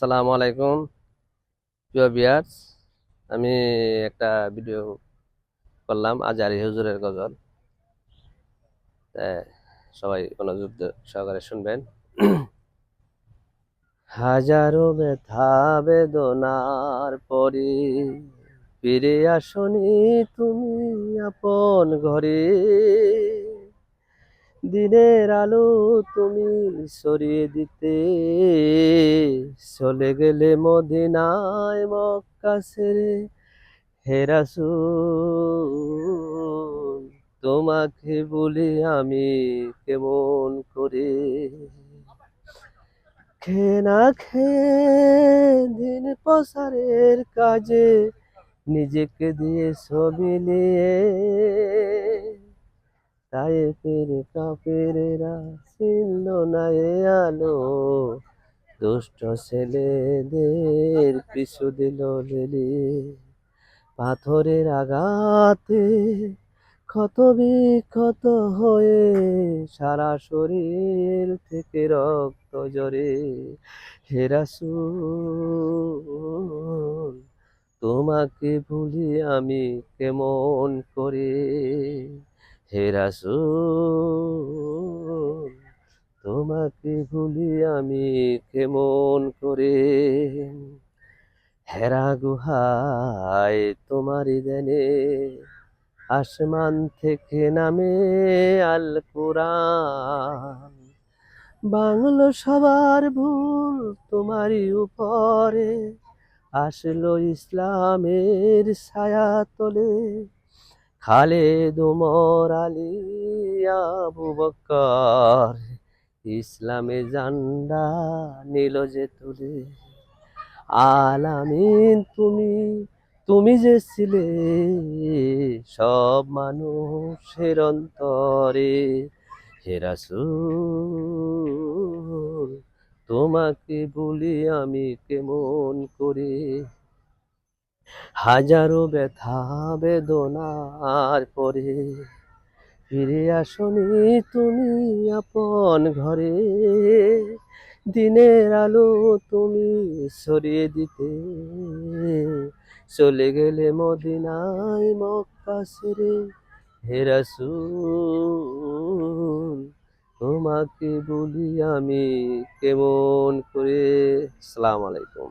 আসসালামু আলাইকুম প্রিয় ভিউয়ার্স। আমি একটা ভিডিও করলাম আজহারি হুজুরের গজল। তাই সবাই মনোযোগ সহকারে শুনবেন। হাজারো ব্যথা বেদনার পরে ফিরে আসনি তুমি আপন ঘরে। দিনের আলো তুমি সরিয়ে দিতে চলে গেলে মদিনায় মক্কা ছেড়ে। হে রাসূল, তোমাকে বলি আমি কেমন করে। খেয়ে না খেয়ে দিন প্রচারের কাজে নিজেকে দিয়ে ছবি নিয়ে তায়েফের কাফেরেরা ছিল না এ আলো। দুষ্ট ছেলেদের পিছু দিল লেলিয়ে। পাথরের আঘাতে ক্ষত বিক্ষত হয়ে সারা শরীর থেকে রক্ত ঝরে। হে রাসূল, তোমাকে ভুলি আমি কেমন করে। হে রাসূল, তোমাকে ভুলি আমি কেমন করে। হেরা গুহায় তোমারই দেনে আসমান থেকে নামে আল কোরআন। বাংলো সবার ভুল তোমারই উপরে আসলো ইসলামের ছায়া তলে। খালেদ ওমর আলী আবু বকর ইসলামে জান্ডা নিল যে তুলে। আলামিন তুমি, তুমি যে ছিলে সব মানুষের অন্তরে। হে রাসূল, তোমাকে বলি আমি কেমন করে। হাজারো ব্যথা বেদনার পরে ফিরে আসনি তুমি আপন ঘরে। দিনের আলো তুমি ছড়িয়ে দিতে চলে গেলে মদিনায় মক্কা ছেড়ে। হে রাসূল, তোমাকে বলি আমি কেমন করে। আসসালামু আলাইকুম।